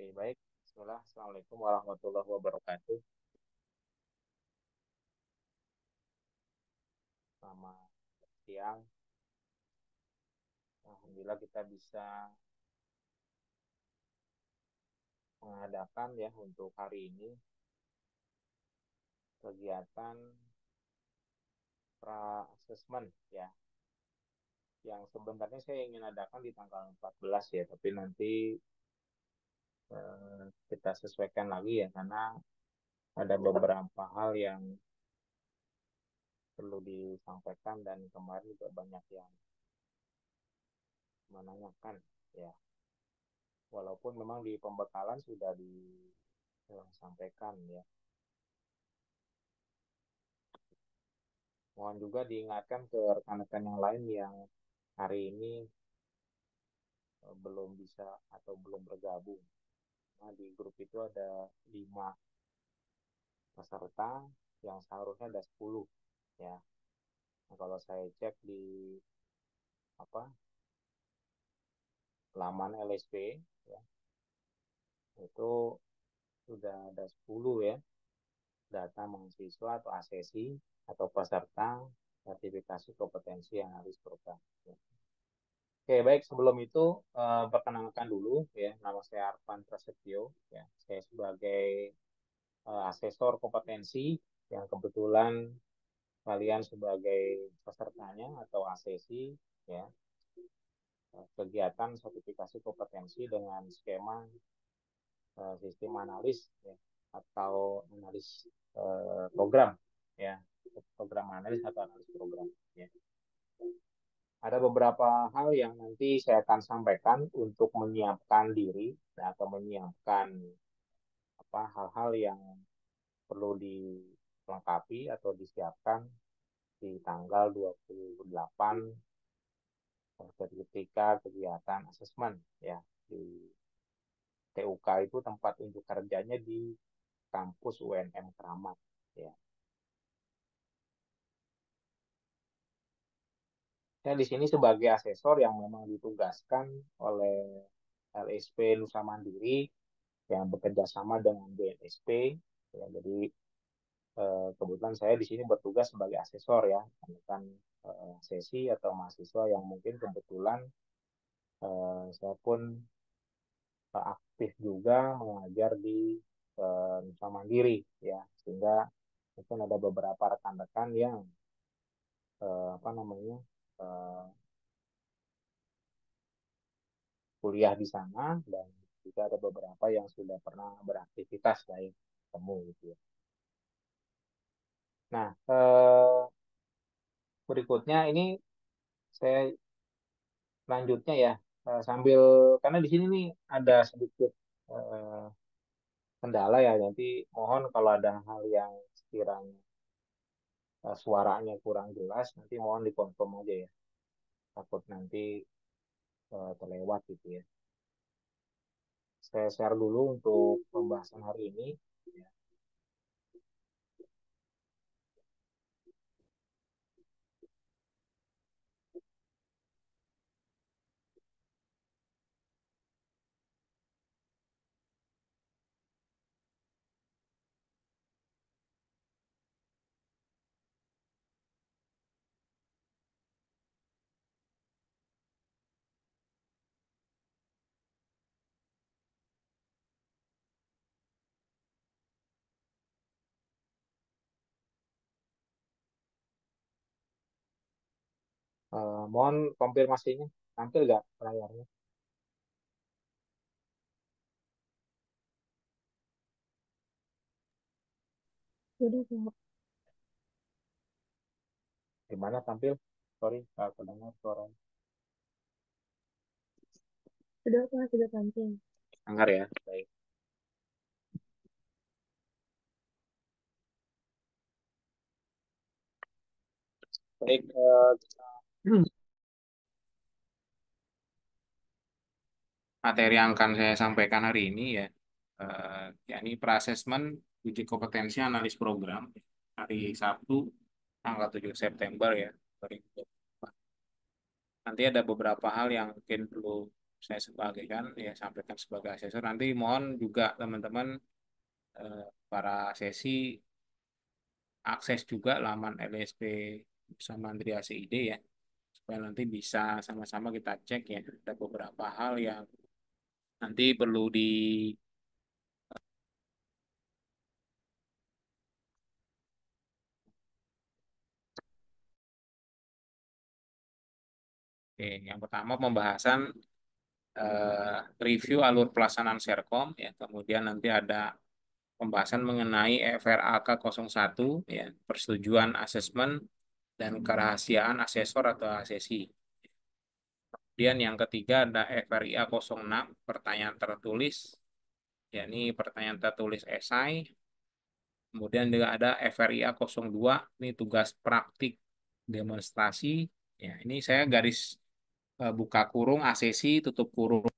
Oke, baik. Bismillah. Assalamualaikum warahmatullahi wabarakatuh. Selamat siang. Alhamdulillah kita bisa mengadakan ya untuk hari ini kegiatan pra-assessment ya. Yang sebenarnya saya ingin adakan di tanggal 14 ya, tapi nanti kita sesuaikan lagi ya karena ada beberapa hal yang perlu disampaikan dan kemarin juga banyak yang menanyakan ya. Walaupun memang di pembekalan sudah disampaikan ya. Mohon juga diingatkan ke rekan-rekan yang lain yang hari ini belum bisa atau belum bergabung. Nah, di grup itu ada 5 peserta yang seharusnya ada 10 ya. Nah, kalau saya cek di apa laman LSP ya, itu sudah ada 10 ya data mahasiswa atau asesi atau peserta sertifikasi kompetensi analis program. Ya. Oke, baik. Sebelum itu, perkenalkan dulu ya, nama saya Arfan Prasetyo. Ya, saya sebagai asesor kompetensi yang kebetulan kalian sebagai pesertanya atau asesi ya, kegiatan sertifikasi kompetensi dengan skema sistem analis ya, atau analis program ya, program analis atau analis program ya. Ada beberapa hal yang nanti saya akan sampaikan untuk menyiapkan diri atau menyiapkan apa hal-hal yang perlu dilengkapi atau disiapkan di tanggal 28 ketika kegiatan asesmen ya di TUK itu tempat unjuk kerjanya di kampus UNM Keramat ya. Saya di sini sebagai asesor yang memang ditugaskan oleh LSP Nusa Mandiri yang bekerja sama dengan BNSP ya. Jadi kebetulan saya di sini bertugas sebagai asesor ya, kan sesi atau mahasiswa yang mungkin kebetulan saya pun aktif juga mengajar di Nusa Mandiri ya, sehingga mungkin ada beberapa rekan-rekan yang apa namanya eh, kuliah di sana dan juga ada beberapa yang sudah pernah beraktivitas lain temu gitu ya. Nah, berikutnya ini saya lanjutnya ya sambil karena di sini nih ada sedikit eh, kendala ya, nanti mohon kalau ada hal yang sekiranya suaranya kurang jelas nanti mohon dikonfirm aja ya, takut nanti terlewat gitu ya. Saya share dulu untuk pembahasan hari ini. Mohon konfirmasinya, tampil nggak layarnya? Sudah, Kak. Gimana tampil? Sorry, kalau kedengar suara. Sudah, Kak. Sudah tampil. Dengar ya, baik. Baik, materi yang akan saya sampaikan hari ini ya, yakni pra-assessment uji kompetensi analis program hari Sabtu tanggal 7 September ya 2024. Nanti ada beberapa hal yang mungkin perlu saya sebagai kan ya sampaikan sebagai asesor. Nanti mohon juga teman-teman para sesi akses juga laman LSP sama Mandiri ACID ya, supaya nanti bisa sama-sama kita cek ya. Ada beberapa hal yang nanti perlu di Oke, yang pertama pembahasan review alur pelaksanaan Serkom ya, kemudian nanti ada pembahasan mengenai FRAK 01 ya, persetujuan asesmen dan kerahasiaan asesor atau asesi. Kemudian yang ketiga ada FRIA 06 pertanyaan tertulis, yakni pertanyaan tertulis esai. Kemudian juga ada FRIA 02 ini tugas praktik demonstrasi. Ya, ini saya garis buka kurung asesi tutup kurung.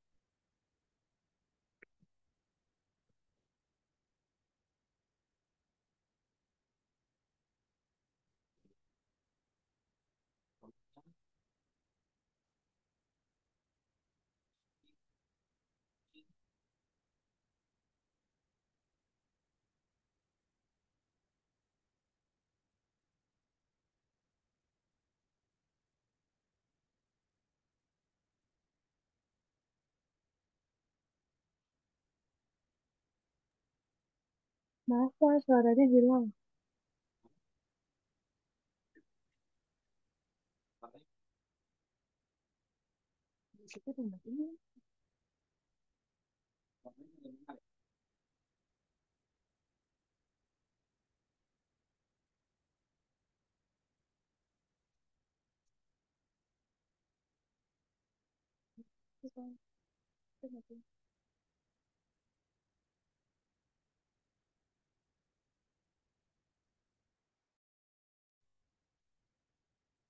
Maaf Pak, suaranya hilang. Di situ tempat ini.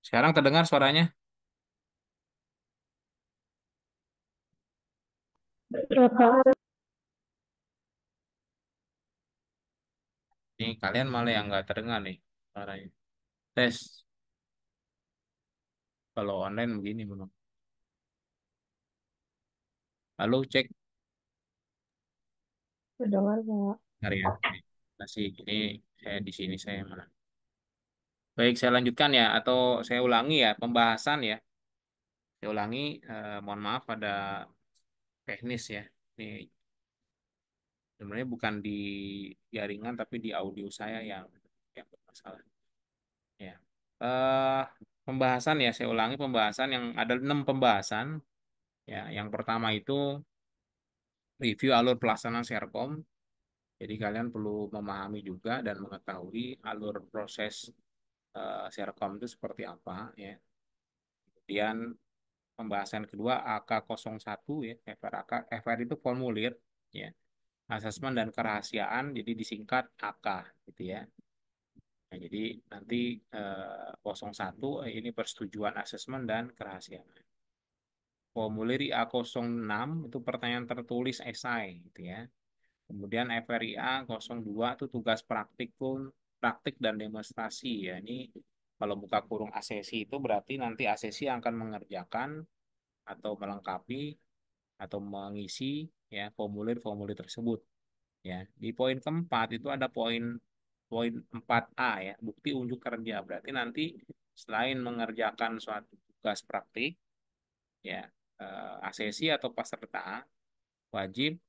Sekarang terdengar suaranya? Ya Pak, Nih kalian malah yang nggak terdengar nih suaranya. Tes. Kalau online begini belum. Lalu cek terdengar Pak. harian. Masih ini saya di sini saya mana. Baik, saya lanjutkan ya atau saya ulangi ya pembahasan ya. Saya ulangi, mohon maaf ada teknis ya. Ini sebenarnya bukan di jaringan tapi di audio saya yang bermasalah. Ya. Eh Pembahasan ya, saya ulangi pembahasan yang ada 6 pembahasan. Ya, yang pertama itu review alur pelaksanaan Serkom. Jadi kalian perlu memahami juga dan mengetahui alur proses Serkom itu seperti apa ya. Kemudian pembahasan kedua AK01 ya, FR FR itu formulir ya, asesmen dan kerahasiaan jadi disingkat AK gitu ya. Nah, jadi nanti 01 ini persetujuan asesmen dan kerahasiaan. Formulir IA06 itu pertanyaan tertulis esai gitu ya. Kemudian FRIA 02 itu tugas praktik dan demonstrasi ya. Ini kalau buka kurung asesi itu berarti nanti asesi akan mengerjakan atau melengkapi atau mengisi ya formulir-formulir tersebut ya. Di poin keempat itu ada poin poin 4A ya, bukti unjuk kerja. Berarti nanti selain mengerjakan suatu tugas praktik ya, asesi atau peserta wajib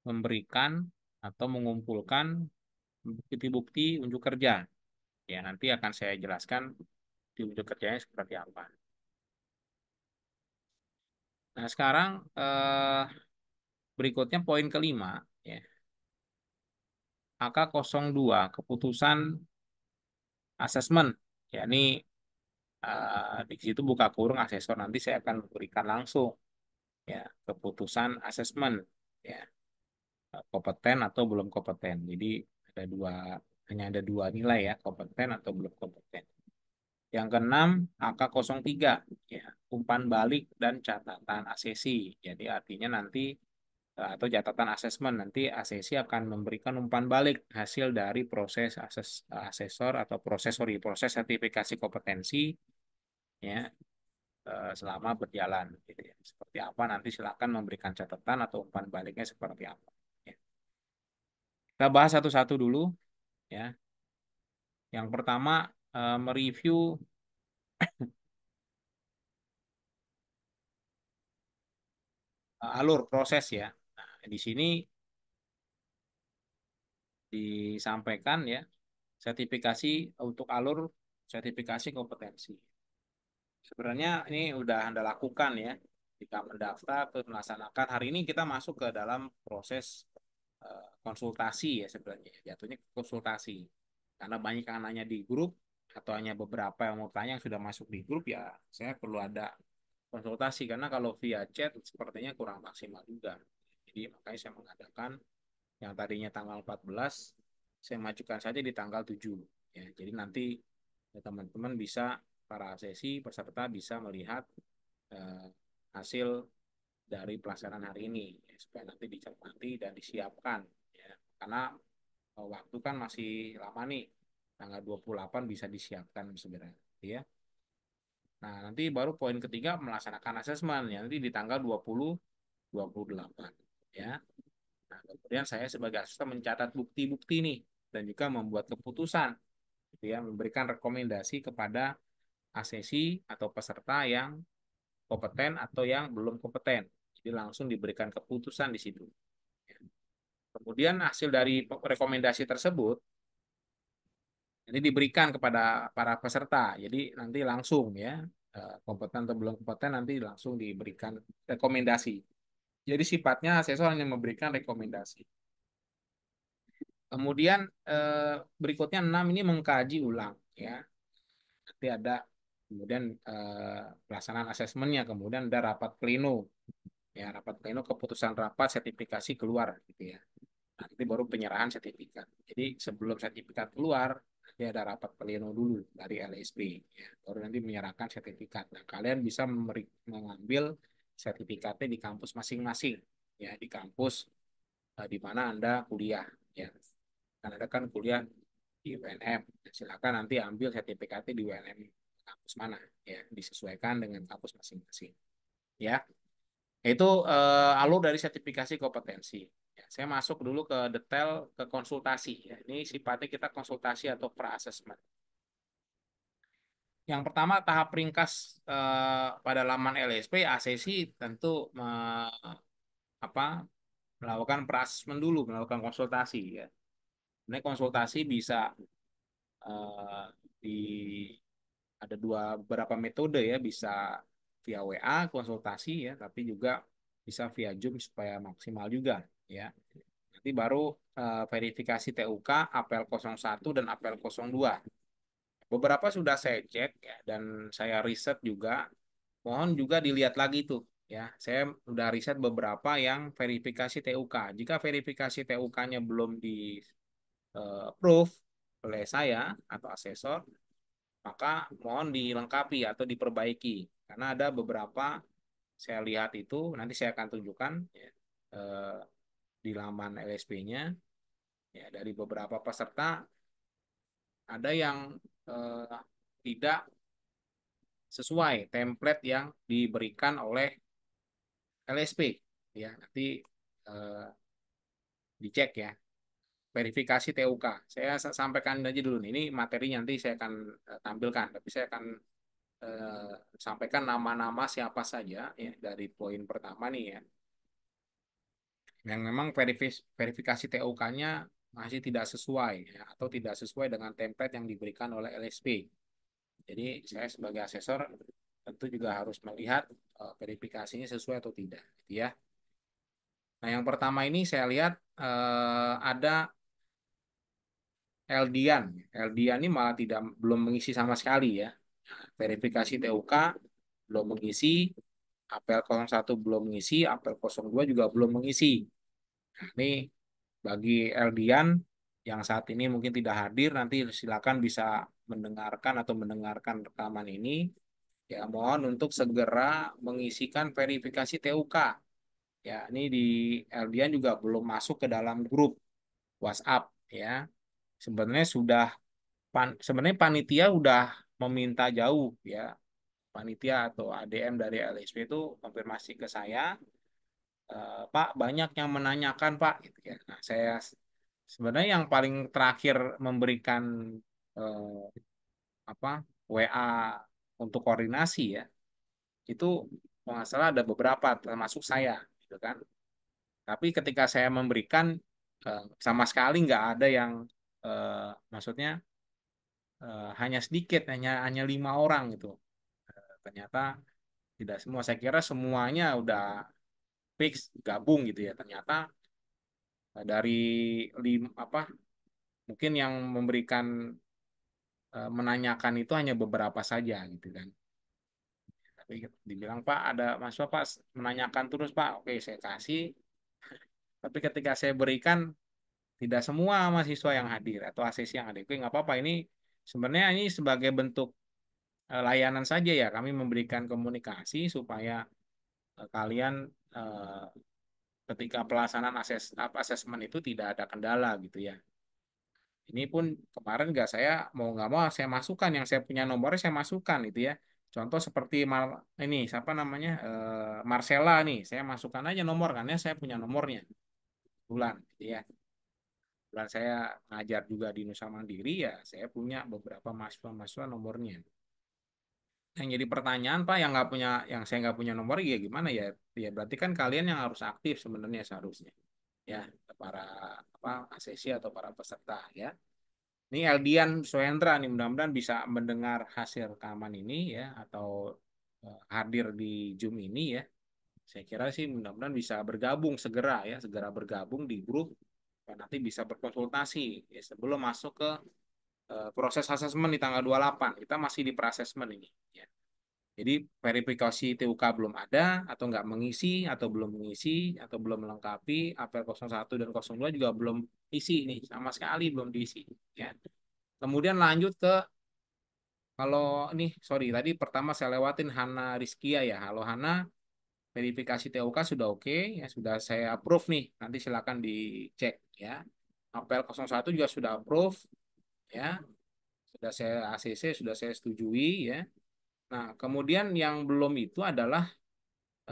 memberikan atau mengumpulkan bukti-bukti unjuk kerja. Ya, nanti akan saya jelaskan di unjuk kerjanya seperti apa. Nah, sekarang berikutnya poin kelima ya. AK02 keputusan asesmen. Ya, ini di situ buka kurung asesor nanti saya akan berikan langsung ya keputusan asesmen ya, kompeten atau belum kompeten. Jadi ada dua hanya ada dua nilai ya, kompeten atau belum kompeten. Yang keenam, AK03, ya, umpan balik dan catatan asesi. Jadi artinya nanti atau catatan asesmen nanti asesi akan memberikan umpan balik hasil dari proses asesor atau proses sertifikasi kompetensi ya selama berjalan gitu ya. Seperti apa nanti silakan memberikan catatan atau umpan baliknya seperti apa. Ya. Kita bahas satu-satu dulu ya. Yang pertama mereview alur proses ya. Nah, di sini disampaikan ya sertifikasi untuk alur sertifikasi kompetensi. Sebenarnya ini udah Anda lakukan ya jika mendaftar terus melaksanakan. Hari ini kita masuk ke dalam proses konsultasi ya sebenarnya. Jatuhnya konsultasi. Karena banyak yang nanya di grup atau hanya beberapa yang mau tanya yang sudah masuk di grup ya saya perlu ada konsultasi karena kalau via chat sepertinya kurang maksimal juga. Jadi makanya saya mengadakan yang tadinya tanggal 14 saya majukan saja di tanggal 7 ya. Jadi nanti teman-teman bisa para sesi peserta bisa melihat eh, hasil dari pelaksanaan hari ini ya, supaya nanti dicermati dan disiapkan ya. Karena waktu kan masih lama nih tanggal 28 bisa disiapkan sebenarnya ya. Nah, nanti baru poin ketiga melaksanakan asesmen ya nanti di tanggal 20-28 ya. Nah, kemudian saya sebagai asisten mencatat bukti-bukti nih dan juga membuat keputusan gitu ya, memberikan rekomendasi kepada asesi atau peserta yang kompeten atau yang belum kompeten. Jadi langsung diberikan keputusan di situ. Kemudian hasil dari rekomendasi tersebut ini diberikan kepada para peserta. Jadi nanti langsung ya kompeten atau belum kompeten nanti langsung diberikan rekomendasi. Jadi sifatnya asesor hanya memberikan rekomendasi. Kemudian berikutnya 6 ini mengkaji ulang ya. Nanti ada kemudian pelaksanaan asesmennya, kemudian ada rapat pleno. Ya, rapat pleno keputusan rapat sertifikasi keluar gitu ya. Nanti baru penyerahan sertifikat. Jadi sebelum sertifikat keluar, nanti ada rapat pleno dulu dari LSP ya. Baru nanti menyerahkan sertifikat. Nah, kalian bisa mengambil sertifikatnya di kampus masing-masing ya, di kampus di mana Anda kuliah ya. Kan ada kan kuliah di UNM. Silakan nanti ambil sertifikatnya di UNM kampus mana ya, disesuaikan dengan kampus masing-masing. Ya, itu alur dari sertifikasi kompetensi. Ya, saya masuk dulu ke detail ke konsultasi. Ya. Ini sifatnya kita konsultasi atau pra-assessment. Yang pertama tahap ringkas pada laman LSP ACC tentu apa, melakukan pra-assessment dulu, melakukan konsultasi. Ya. Ini konsultasi bisa eh, di ada beberapa metode ya, bisa via WA konsultasi ya, tapi juga bisa via Zoom supaya maksimal juga ya. Nanti baru verifikasi TUK, apel 01 dan apel 02. Beberapa sudah saya cek ya dan saya riset juga. Mohon juga dilihat lagi tuh ya. Saya sudah riset beberapa yang verifikasi TUK. Jika verifikasi TUK-nya belum di approve oleh saya atau asesor, maka mohon dilengkapi atau diperbaiki karena ada beberapa saya lihat itu nanti saya akan tunjukkan ya, di laman LSP-nya ya, dari beberapa peserta ada yang eh, tidak sesuai template yang diberikan oleh LSP ya nanti eh, dicek ya verifikasi TUK saya sampaikan aja dulu nih ini materi nanti saya akan tampilkan tapi saya akan eh, sampaikan nama-nama siapa saja ya dari poin pertama nih ya yang memang verifikasi TUK-nya masih tidak sesuai ya, atau tidak sesuai dengan template yang diberikan oleh LSP. Jadi saya sebagai asesor tentu juga harus melihat verifikasinya sesuai atau tidak, gitu ya. Nah yang pertama ini saya lihat ada Eldian. Eldian ini malah belum mengisi sama sekali ya. Verifikasi TUK belum mengisi, apel 01 belum mengisi, apel 02 juga belum mengisi. Nah, ini bagi Eldian yang saat ini mungkin tidak hadir, nanti silakan bisa mendengarkan atau mendengarkan rekaman ini. Ya, mohon untuk segera mengisikan verifikasi TUK. Ya, ini di Eldian juga belum masuk ke dalam grup WhatsApp ya. Sebenarnya sebenarnya panitia udah meminta jauh ya panitia atau ADM dari LSP itu konfirmasi ke saya, Pak banyak yang menanyakan Pak gitu ya. Nah, saya sebenarnya yang paling terakhir memberikan eh, apa WA untuk koordinasi ya itu kalau nggak salah ada beberapa termasuk saya gitu kan. Tapi ketika saya memberikan sama sekali nggak ada yang maksudnya hanya sedikit, hanya 5 orang gitu. Ternyata tidak semua. Saya kira semuanya udah fix gabung gitu ya. Ternyata dari apa mungkin yang memberikan menanyakan itu hanya beberapa saja gitu kan. Tapi dibilang Pak ada mahasiswa Pak menanyakan terus Pak. Oke saya kasih. Tapi ketika saya berikan tidak semua mahasiswa yang hadir atau ACC yang hadir. Oke nggak apa-apa ini sebenarnya ini sebagai bentuk layanan saja ya. Kami memberikan komunikasi supaya kalian ketika pelaksanaan asesmen itu tidak ada kendala gitu ya. Ini pun kemarin nggak saya mau nggak mau saya masukkan yang saya punya nomornya saya masukkan itu ya. Contoh seperti ini siapa namanya Marcella nih, saya masukkan aja nomor karena saya punya nomornya bulan gitu ya. Bulan saya ngajar juga di Nusa Mandiri ya, saya punya beberapa mahasiswa nomornya. Yang jadi pertanyaan Pak yang nggak punya, yang saya nggak punya nomor ya gimana ya? Ya berarti kan kalian yang harus aktif sebenarnya seharusnya ya para apa asesi atau para peserta ya. Ini Eldian Sohendra nih mudah-mudahan bisa mendengar hasil rekaman ini ya atau hadir di Zoom ini ya. Saya kira sih mudah-mudahan bisa bergabung segera ya, segera bergabung di grup dan nanti bisa berkonsultasi ya, sebelum masuk ke proses asesmen di tanggal 28. Kita masih di prasesmen ini ya. Jadi verifikasi TUK belum ada atau nggak mengisi atau belum mengisi atau belum melengkapi, apel 01 dan 02 juga belum isi nih, sama sekali belum diisi ya. Kemudian lanjut ke kalau ini sorry tadi pertama saya lewatin Hana Rizkia ya. Halo Hana, verifikasi TUK sudah oke ya sudah saya approve nih. Nanti silakan dicek ya. Apel 01 juga sudah approve ya. Sudah saya ACC sudah saya setujui ya. Nah, kemudian yang belum itu adalah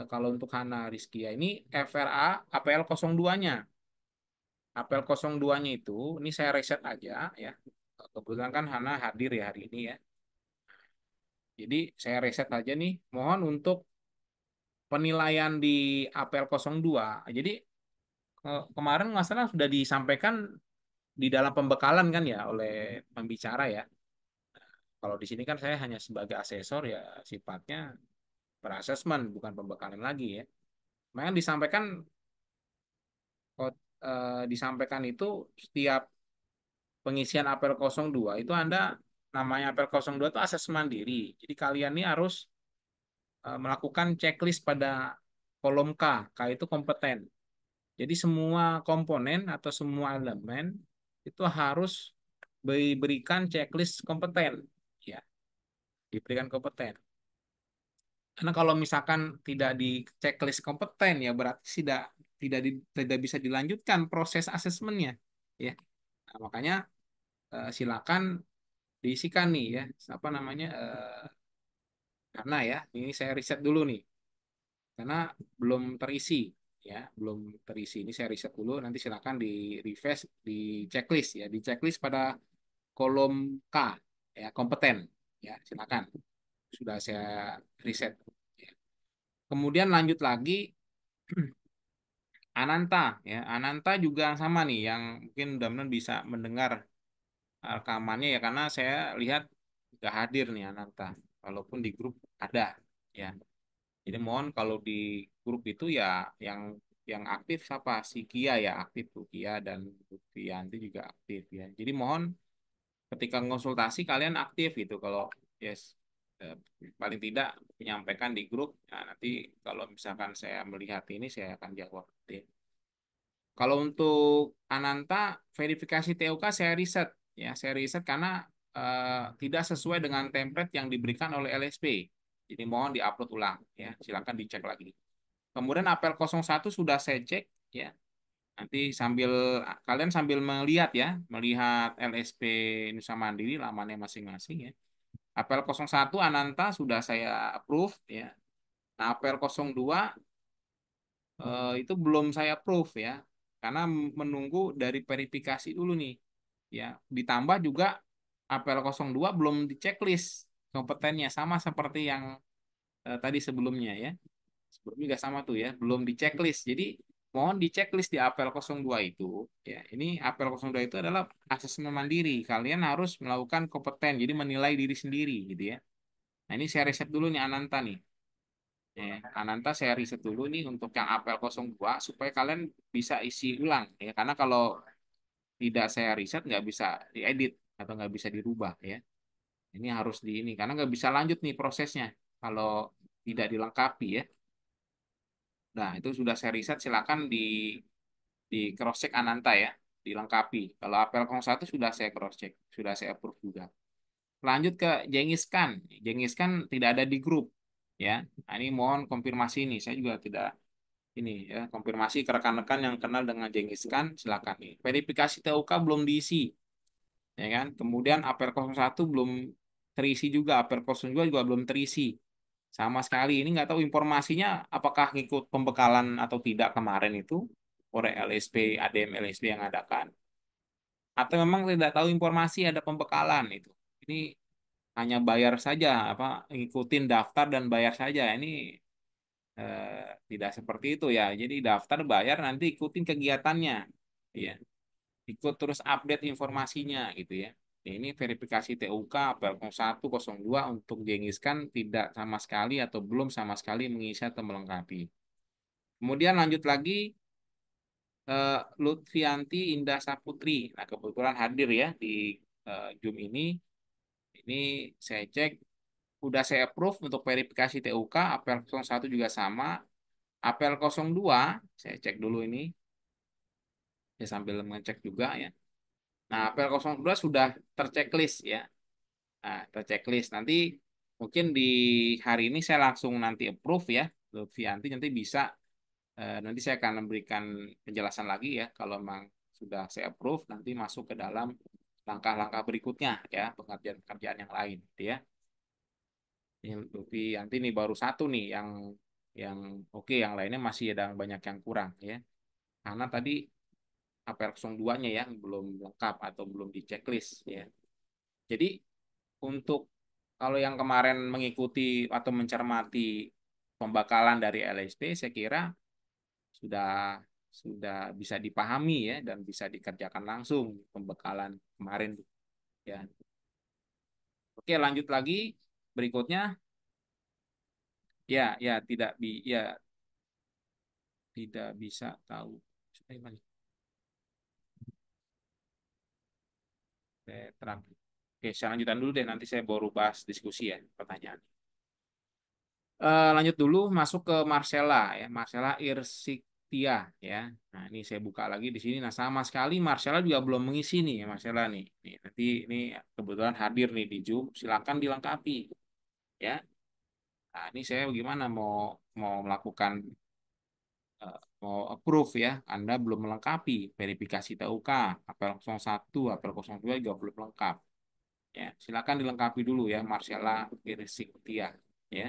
kalau untuk Hana Rizkia ini FRA APL 02-nya. APL 02-nya itu ini saya reset aja ya. Kebetulan kan Hana hadir ya hari ini ya. Jadi saya reset aja nih. Mohon untuk penilaian di APL 02. Jadi kemarin nggak salah sudah disampaikan di dalam pembekalan kan ya oleh pembicara ya. Kalau di sini kan saya hanya sebagai asesor ya sifatnya per-assessment bukan pembekalan lagi ya. Memang disampaikan disampaikan itu setiap pengisian apel 02 itu Anda namanya apel 02 itu asesmen mandiri. Jadi kalian ini harus melakukan checklist pada kolom K. K itu kompeten. Jadi semua komponen atau semua elemen itu harus diberikan checklist kompeten. Ya, diberikan kompeten. Karena kalau misalkan tidak di checklist kompeten ya berarti tidak bisa dilanjutkan proses asesmennya. Ya, nah, makanya silakan diisikan nih ya apa namanya karena ya ini saya riset dulu nih karena belum terisi ya belum terisi ini saya riset dulu nanti silakan di refresh di checklist ya di checklist pada kolom K ya kompeten ya silakan sudah saya riset ya. Kemudian lanjut lagi Ananta ya Ananta juga sama nih yang mungkin mudah-mudahan bisa mendengar rekamannya ya karena saya lihat nggak hadir nih Ananta walaupun di grup ada ya. Jadi mohon kalau di grup itu ya yang yang aktif siapa? Si Kia ya aktif tuh Kia dan Lutfianti juga aktif ya. Jadi mohon ketika konsultasi kalian aktif gitu kalau yes eh, paling tidak menyampaikan di grup. Nah, nanti kalau misalkan saya melihat ini saya akan jawab. Kalau untuk Ananta verifikasi TOK saya riset ya saya riset karena tidak sesuai dengan template yang diberikan oleh LSP. Jadi mohon diupload ulang ya silakan dicek lagi. Kemudian apel 01 sudah saya cek ya. Nanti sambil kalian sambil melihat ya, melihat LSP Nusa Mandiri lamanya masing-masing ya. APL 01 Ananta sudah saya approve ya. Nah, APL 02 itu belum saya approve ya. Karena menunggu dari verifikasi dulu nih. Ya, ditambah juga APL 02 belum di checklist kompetennya sama seperti yang tadi sebelumnya ya. Sebelumnya juga sama tuh ya, belum di checklist. Jadi mohon di checklist di APL 02 itu ya. Ini APL 02 itu adalah asesmen mandiri. Kalian harus melakukan kompeten, jadi menilai diri sendiri gitu ya. Nah, ini saya riset dulu nih Ananta nih. Ya, Ananta saya riset dulu nih untuk yang APL 02 supaya kalian bisa isi ulang ya. Karena kalau tidak saya riset nggak bisa diedit atau nggak bisa dirubah ya. Ini harus di ini karena nggak bisa lanjut nih prosesnya kalau tidak dilengkapi ya. Nah, itu sudah saya riset, silakan di cross check Ananta ya, dilengkapi. Kalau APL 01 sudah saya cross check, sudah saya approve juga. Lanjut ke Jengis Khan. Jengis Khan tidak ada di grup ya. Nah, ini mohon konfirmasi ini, saya juga tidak ini ya, konfirmasi ke rekan-rekan yang kenal dengan Jengis Khan, silakan nih. Verifikasi TUK belum diisi ya kan. Kemudian APL 01 belum terisi juga, APL 02 juga belum terisi sama sekali. Ini nggak tahu informasinya apakah ngikut pembekalan atau tidak kemarin itu oleh LSP, ADM LSP yang adakan, atau memang tidak tahu informasi ada pembekalan itu. Ini hanya bayar saja, apa ngikutin daftar dan bayar saja. Ini tidak seperti itu ya. Jadi daftar bayar nanti ikutin kegiatannya, ya. Ikut terus update informasinya gitu ya. Ini verifikasi TUK APL 01 02 untuk Jengiskan tidak sama sekali atau belum sama sekali mengisi atau melengkapi. Kemudian lanjut lagi Lutfianti Indah Saputri. Nah, kebetulan hadir ya di Zoom ini. Ini saya cek udah saya approve untuk verifikasi TUK, APL 01 juga sama. APL 02 saya cek dulu ini ya sambil mengecek juga ya. Nah, APL 02 sudah terchecklist ya. Nah, terchecklist. Nanti mungkin di hari ini saya langsung nanti approve ya. Lutfianti nanti bisa nanti saya akan memberikan penjelasan lagi ya kalau memang sudah saya approve nanti masuk ke dalam langkah-langkah berikutnya ya pekerjaan-pekerjaan yang lain gitu ya. Ini Lutfianti ini baru satu nih yang oke, yang lainnya masih ada banyak yang kurang ya. Karena tadi APL 02-nya ya belum lengkap atau belum di checklist ya. Jadi untuk kalau yang kemarin mengikuti atau mencermati pembakalan dari LSP, saya kira sudah sudah bisa dipahami ya dan bisa dikerjakan langsung pembekalan kemarin ya. Oke, lanjut lagi berikutnya ya ya ya tidak bisa tahu. Terakhir. Oke, saya lanjutkan dulu deh nanti saya baru bahas diskusi ya pertanyaan. Lanjut dulu masuk ke Marcella ya, Marcella Irsiktia ya. Nah, ini saya buka lagi di sini. Nah, sama sekali Marcella juga belum mengisi nih ya Marcella nih. Nih, nanti ini kebetulan hadir nih di Zoom, silakan dilengkapi ya. Nah, ini saya bagaimana mau mau melakukan mau approve ya. Anda belum melengkapi verifikasi TUK, APL 01, APL 02 juga belum lengkap. Ya, silakan dilengkapi dulu ya Marcella Irsiktia ya.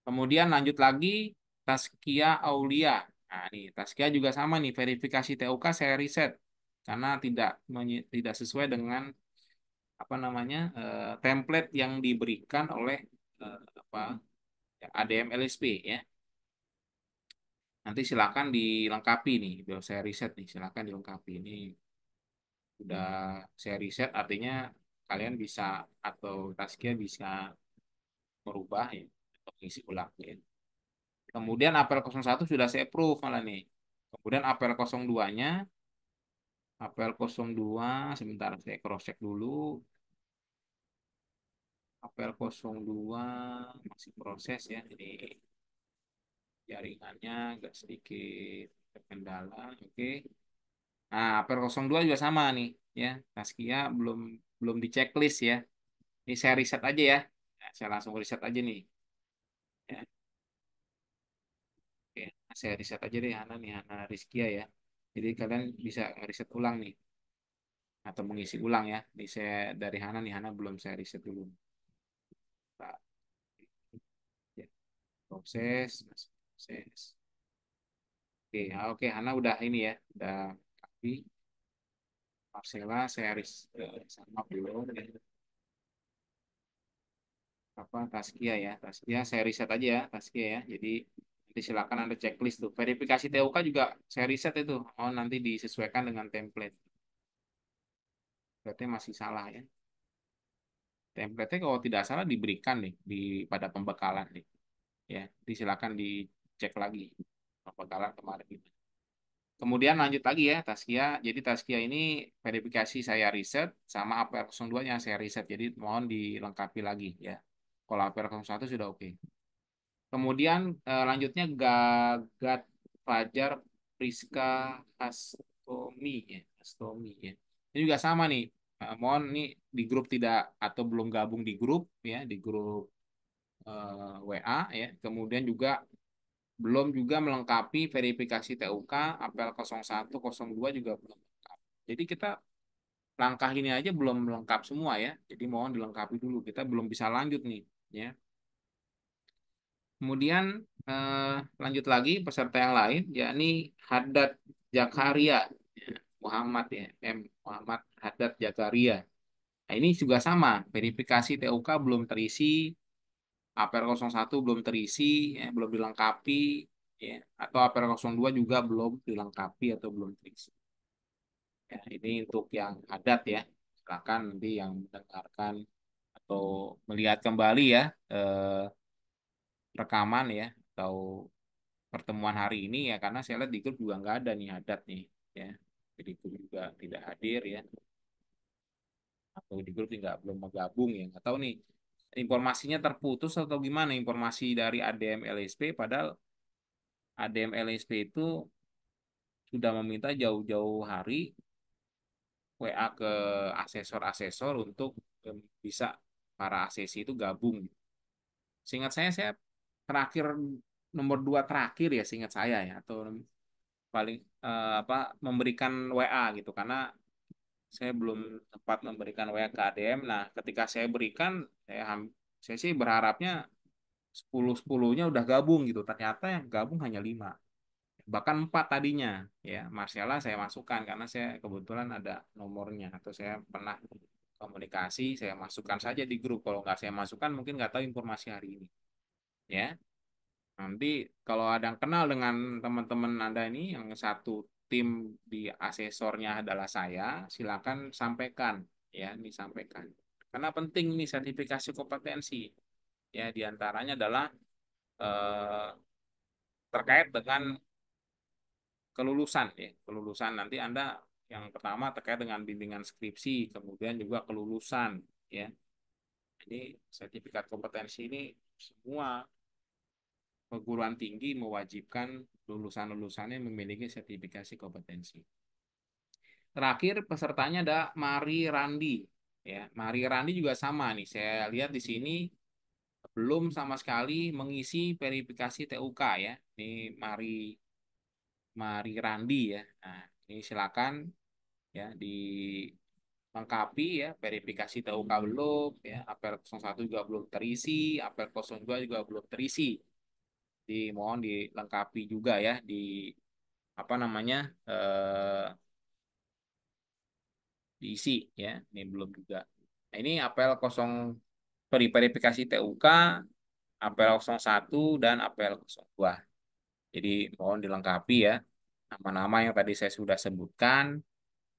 Kemudian lanjut lagi Taskia Aulia. Nah, ini Taskia juga sama nih verifikasi TUK saya riset karena tidak sesuai dengan apa namanya template yang diberikan oleh apa ya, ADM LSP ya. Nanti silakan dilengkapi nih. Biar saya riset nih, silakan dilengkapi. Ini sudah saya riset artinya kalian bisa atau Taskia bisa merubah ya atau mengisi ulang ya. Kemudian APL 01 sudah saya approve malah nih. Kemudian APL 02-nya, APL 02 sebentar saya cross check dulu. APL 02 masih proses ya. Jadi jaringannya agak sedikit terkendala. Oke. Nah, APL 02 juga sama nih ya. Taskia belum belum di checklist ya. Ini saya riset aja ya. Nah, saya langsung riset aja nih. Ya. Oke. Nah, saya riset aja deh Hana nih, Hana Rizkia ya. Jadi kalian bisa riset ulang nih atau mengisi ulang ya. Ini saya dari Hana nih, Hana belum saya riset dulu. Nah, ya, proses, masih proses. Oke, oke, Hana udah ini ya, udah tapi Marcella saya sama belum ya. Apa Taskia ya, Taskia saya riset aja ya, Taskia ya. Jadi nanti silakan ada checklist tuh. Verifikasi TUK juga saya riset itu. Oh nanti disesuaikan dengan template. Berarti masih salah ya. Template-nya kalau tidak salah diberikan nih di pada pembekalan nih. Ya, silakan dicek lagi pembekalan kemarin itu. Kemudian lanjut lagi ya Taskia. Jadi Taskia ini verifikasi saya riset sama APR 02-nya saya riset. Jadi mohon dilengkapi lagi ya. Kalau APR 01 sudah oke. Kemudian lanjutnya Gagat Fajar Priska Hastomi ya. Hastomi ya. Ini juga sama nih. Mohon nih di grup tidak atau belum gabung di grup ya, di grup WA ya. Kemudian juga belum juga melengkapi verifikasi TUK, apel 01, 02 juga belum lengkap. Jadi kita langkah ini aja belum lengkap semua ya. Jadi mohon dilengkapi dulu. Kita belum bisa lanjut nih ya. Kemudian lanjut lagi peserta yang lain, yakni Haddad Jakaria Muhammad ya, Muhammad Haddad Jakaria. Nah, ini juga sama, verifikasi TUK belum terisi, APR 01 belum terisi, ya, belum dilengkapi, ya, atau APR 02 juga belum dilengkapi atau belum terisi. Ya, ini untuk yang Haddad ya, silakan nanti yang mendengarkan atau melihat kembali ya rekaman ya atau pertemuan hari ini ya karena saya lihat di grup juga nggak ada nih adat nih ya jadi grup juga tidak hadir ya atau di grup juga belum bergabung ya nggak tahu nih informasinya terputus atau gimana informasi dari ADM LSP padahal ADM LSP itu sudah meminta jauh-jauh hari WA ke asesor-asesor untuk bisa para asesi itu gabung. Seingat saya terakhir nomor 2 terakhir ya seingat saya ya atau paling apa memberikan WA gitu karena saya belum sempat memberikan WA ke ADM. Nah, ketika saya berikan saya sih berharapnya 10-10-nya udah gabung gitu. Ternyata yang gabung hanya 5. Bahkan 4 tadinya. Ya, Marcella saya masukkan karena saya kebetulan ada nomornya atau saya pernah komunikasi, saya masukkan saja di grup. Kalau nggak saya masukkan mungkin nggak tahu informasi hari ini. Ya. Nanti kalau ada yang kenal dengan teman-teman Anda ini yang satu tim di asesornya adalah saya, silakan sampaikan ya, disampaikan. Karena penting nih sertifikasi kompetensi. Ya, diantaranya adalah eh, terkait dengan kelulusan ya. Kelulusan nanti Anda yang pertama terkait dengan bimbingan skripsi, kemudian juga kelulusan ya. Jadi sertifikat kompetensi ini semua perguruan tinggi mewajibkan lulusan-lulusannya memiliki sertifikasi kompetensi. Terakhir pesertanya ada Mari Randi. Ya, Mari Randi juga sama nih. Saya lihat di sini belum sama sekali mengisi verifikasi TUK ya. Ini Mari Mari Randi ya. Nah, ini silakan ya dilengkapi ya verifikasi TUK belum ya. APR 01 juga belum terisi, APR 02 juga belum terisi. Dimohon dilengkapi juga ya di apa namanya diisi ya ini belum juga nah, ini verifikasi TUK APL 01 dan APL 02 jadi mohon dilengkapi ya nama-nama yang tadi saya sudah sebutkan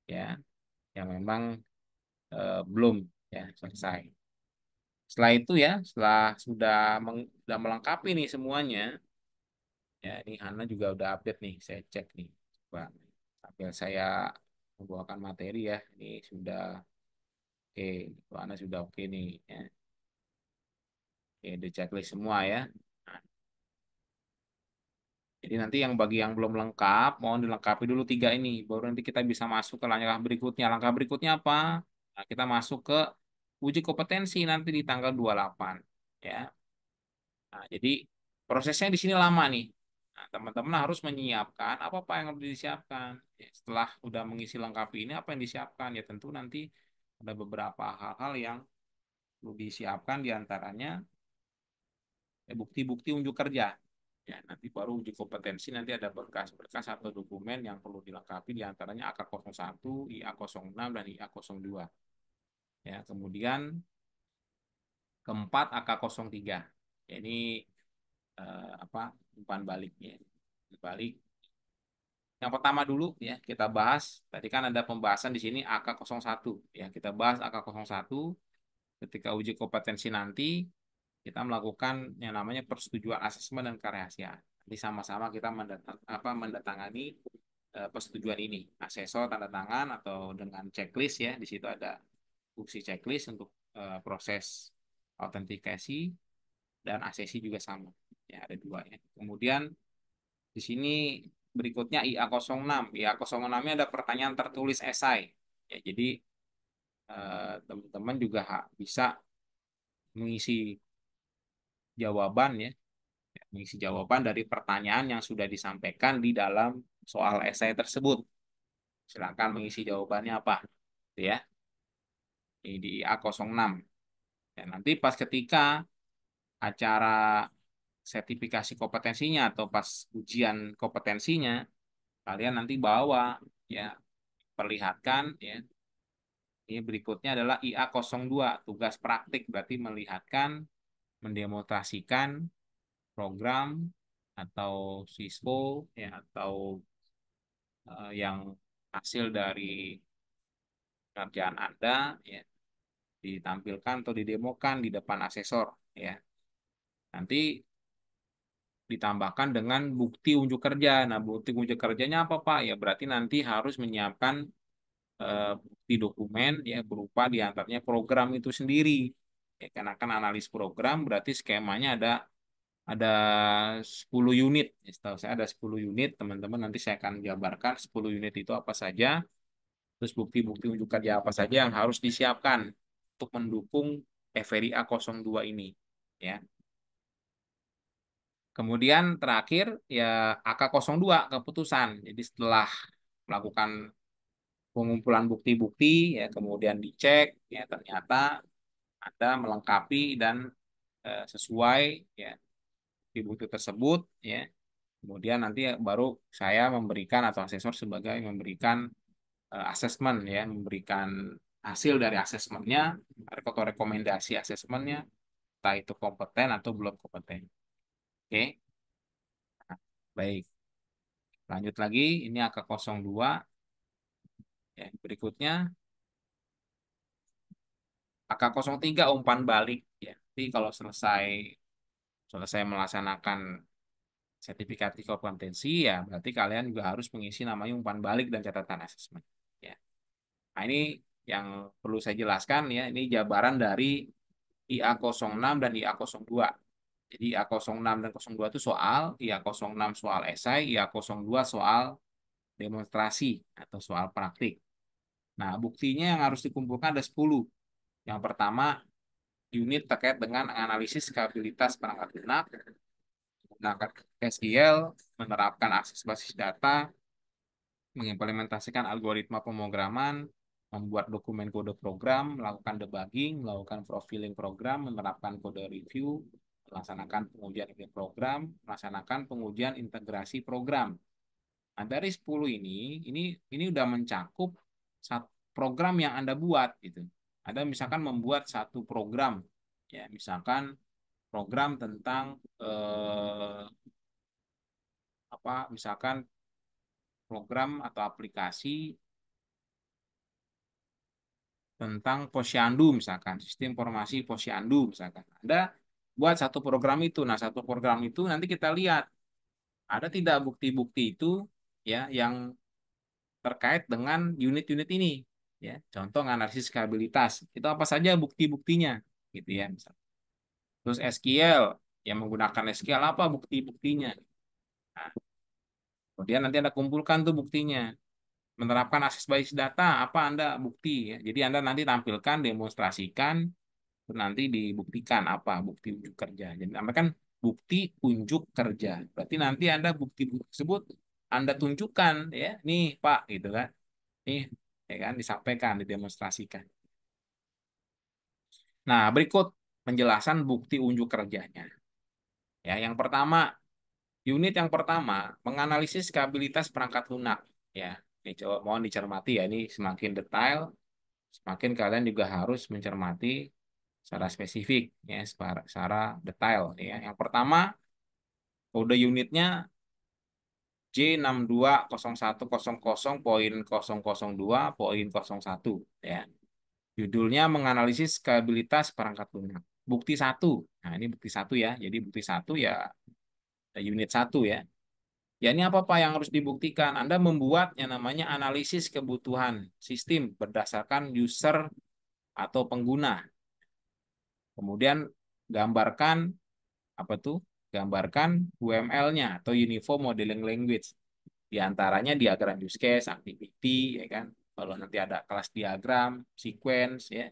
ya yang memang belum ya selesai setelah itu ya setelah sudah melengkapi nih semuanya ya ini Hana juga udah update nih saya cek nih coba sambil saya membawakan materi ya ini sudah oke Hana sudah oke nih ya. Oke di checklist semua ya nah, jadi nanti yang bagi yang belum lengkap mohon dilengkapi dulu 3 ini baru nanti kita bisa masuk ke langkah berikutnya apa nah, kita masuk ke uji kompetensi nanti di tanggal 28 ya nah, jadi prosesnya di sini lama nih. Nah, teman-teman harus menyiapkan apa-apa yang harus disiapkan. Ya, setelah udah mengisi lengkap ini, apa yang disiapkan? Ya tentu nanti ada beberapa hal-hal yang perlu disiapkan diantaranya bukti-bukti unjuk kerja. Ya, nanti baru uji kompetensi, nanti ada berkas-berkas atau dokumen yang perlu dilengkapi diantaranya AK01, IA06, dan IA02. Ya, kemudian keempat AK03. Ya, ini umpan baliknya. Balik. Yang pertama dulu ya kita bahas. Tadi kan ada pembahasan di sini AK01. Ya, kita bahas AK01 ketika uji kompetensi nanti kita melakukan yang namanya persetujuan asesmen dan kerahasiaan. Jadi sama-sama kita mendatangani persetujuan ini, asesor tanda tangan atau dengan checklist ya. Di situ ada fungsi checklist untuk proses autentikasi dan ACC juga sama. Ya, ada dua ya. Kemudian di sini berikutnya IA06. IA06-nya ada pertanyaan tertulis esai. Ya, jadi teman-teman juga bisa mengisi jawaban ya, mengisi jawaban dari pertanyaan yang sudah disampaikan di dalam soal esai tersebut. Silakan mengisi jawabannya apa, gitu ya. Ini di A06. Ya, nanti pas ketika acara sertifikasi kompetensinya atau pas ujian kompetensinya, kalian nanti bawa ya, perlihatkan ya. Ini berikutnya adalah IA02, tugas praktik, berarti melihatkan, mendemonstrasikan program atau siswa ya, atau yang hasil dari kerjaan Anda ya, ditampilkan atau didemokan di depan asesor ya. Nanti ditambahkan dengan bukti unjuk kerja. Nah, bukti unjuk kerjanya apa, Pak? Ya berarti nanti harus menyiapkan bukti dokumen ya berupa diantaranya program itu sendiri. Ya, karena kan analis program berarti skemanya ada 10 unit. Ya, setahu saya ada 10 unit, teman-teman. Nanti saya akan jabarkan 10 unit itu apa saja. Terus bukti-bukti unjuk kerja apa saja yang harus disiapkan untuk mendukung TVRI A02 ini. Ya. Kemudian terakhir ya AK02 keputusan. Jadi setelah melakukan pengumpulan bukti-bukti ya kemudian dicek ya ternyata Anda melengkapi dan sesuai ya bukti-bukti tersebut ya. Kemudian nanti baru saya memberikan atau asesor sebagai memberikan asesmen ya, memberikan hasil dari asesmennya atau rekomendasi asesmennya, entah itu kompeten atau belum kompeten. Oke, nah, baik. Lanjut lagi, ini AK02. Ya, berikutnya AK03 umpan balik. Ya, jadi kalau selesai selesai melaksanakan sertifikasi kompetensi ya berarti kalian juga harus mengisi namanya umpan balik dan catatan asesmen. Ya. Nah, ini yang perlu saya jelaskan ya, ini jabaran dari IA06 dan IA02. Jadi IA06 dan 02 itu soal, IA06 soal esai, IA02 soal demonstrasi atau soal praktik. Nah, buktinya yang harus dikumpulkan ada 10. Yang pertama, unit terkait dengan analisis skabilitas perangkat lunak, menggunakan SQL, menerapkan akses basis data, mengimplementasikan algoritma pemrograman, membuat dokumen kode program, melakukan debugging, melakukan profiling program, menerapkan kode review, melaksanakan pengujian program, melaksanakan pengujian integrasi program. Nah, dari 10 ini udah mencakup program yang Anda buat gitu. Ada misalkan membuat satu program ya, misalkan program tentang misalkan program atau aplikasi tentang posyandu misalkan, sistem informasi posyandu misalkan. Anda buat satu program itu. Nah, satu program itu nanti kita lihat ada tidak bukti-bukti itu ya yang terkait dengan unit-unit ini ya. Contoh analisis skabilitas. Itu apa saja bukti-buktinya gitu ya misalkan. Terus SQL yang menggunakan SQL apa bukti-buktinya. Nah, kemudian nanti Anda kumpulkan tuh buktinya. Menerapkan akses basis data apa Anda bukti ya. Jadi Anda nanti tampilkan, demonstrasikan, nanti dibuktikan apa bukti unjuk kerja. Jadi kan bukti unjuk kerja. Berarti nanti Anda bukti tersebut Anda tunjukkan ya, nih Pak gitu kan. Nih ya kan disampaikan, didemonstrasikan. Nah, berikut penjelasan bukti unjuk kerjanya. Ya, yang pertama, unit yang pertama menganalisis stabilitas perangkat lunak. Ya, ini coba mohon dicermati ya, ini semakin detail, semakin kalian juga harus mencermati secara spesifik, ya, secara detail. Ya, yang pertama, kode unitnya J620100.002.01 ya. Judulnya menganalisis stabilitas perangkat lunak. Bukti satu. Nah, ini bukti satu ya. Jadi bukti satu ya unit satu ya. Ya ini apa Pak yang harus dibuktikan? Anda membuat yang namanya analisis kebutuhan sistem berdasarkan user atau pengguna. Kemudian gambarkan apa tuh? Gambarkan UML-nya atau Uniform Modeling Language. Di antaranya diagram use case, activity, ya kan. Kalau nanti ada kelas diagram, sequence, ya.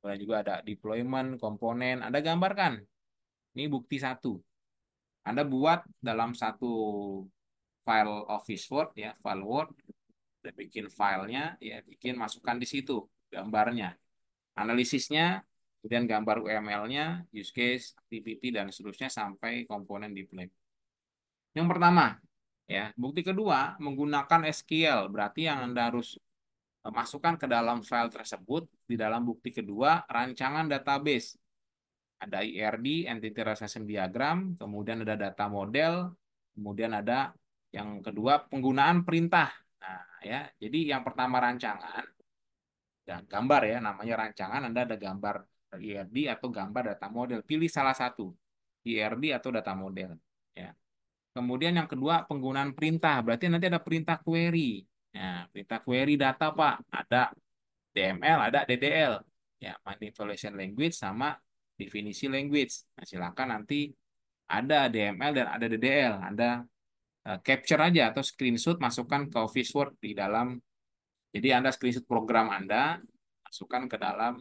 Kemudian juga ada deployment, komponen. Anda gambarkan. Ini bukti satu. Anda buat dalam satu file Office Word, ya, file Word. Udah bikin filenya, ya, bikin masukkan di situ gambarnya. Analisisnya, kemudian gambar UML-nya, use case, activity, dan seterusnya sampai komponen deployment. Yang pertama, ya, bukti kedua menggunakan SQL. Berarti yang Anda harus masukkan ke dalam file tersebut di dalam bukti kedua rancangan database. Ada IRD, Entity Representation Diagram, kemudian ada data model, kemudian ada yang kedua penggunaan perintah. Nah, ya, jadi yang pertama rancangan, dan gambar ya, namanya rancangan, Anda ada gambar IRD atau gambar data model. Pilih salah satu, IRD atau data model. Ya. Kemudian yang kedua penggunaan perintah, berarti nanti ada perintah query. Nah, perintah query data Pak, ada DML, ada DDL. Ya, manipulation language sama definisi language. Nah, silakan nanti ada DML dan ada DDL. Anda capture aja atau screenshot masukkan ke Office Word di dalam. Jadi Anda screenshot program Anda, masukkan ke dalam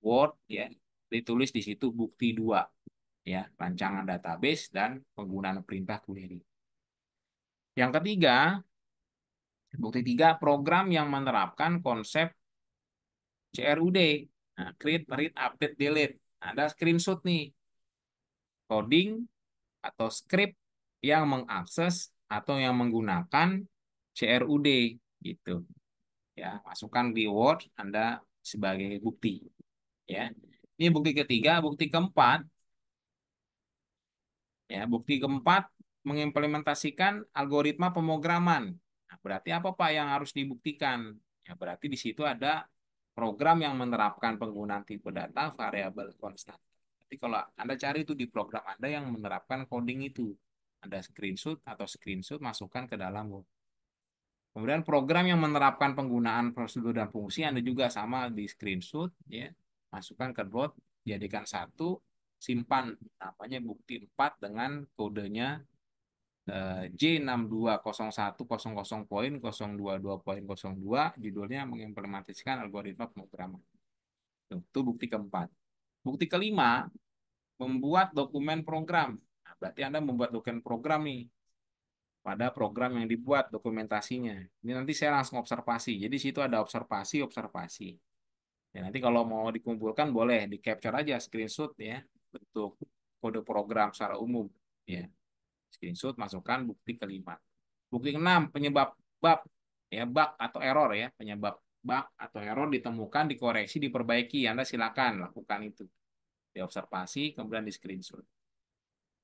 Word ya. Ditulis di situ bukti dua ya, rancangan database dan penggunaan perintah query. Yang ketiga, bukti tiga program yang menerapkan konsep CRUD. Nah, create, read, update, delete. Ada screenshot nih, coding atau script yang mengakses atau yang menggunakan CRUD gitu. Ya, masukkan di Word Anda sebagai bukti. Ya, ini bukti ketiga, bukti keempat. Ya, bukti keempat mengimplementasikan algoritma pemrograman. Nah, berarti apa Pak yang harus dibuktikan? Ya, berarti di situ ada program yang menerapkan penggunaan tipe data variabel konstan. Jadi kalau Anda cari itu di program Anda yang menerapkan coding itu, ada screenshot atau screenshot masukkan ke dalam Word. Kemudian program yang menerapkan penggunaan prosedur dan fungsi Anda juga sama di screenshot, ya, masukkan ke Word, jadikan satu, simpan namanya bukti 4 dengan kodenya J620100.022.02, judulnya mengimplementasikan algoritma pemrograman. Itu bukti keempat. Bukti kelima, membuat dokumen program. Nah, berarti Anda membuat dokumen program nih, pada program yang dibuat dokumentasinya. Ini nanti saya langsung observasi. Jadi situ ada observasi. Ya, nanti kalau mau dikumpulkan boleh di capture aja screenshot ya, bentuk kode program secara umum. Ya, screenshot masukkan bukti kelima. Bukti keenam penyebab bug ya, bug atau error ya, penyebab bug atau error ditemukan, dikoreksi, diperbaiki. Anda silakan lakukan itu. Diobservasi kemudian di screenshot.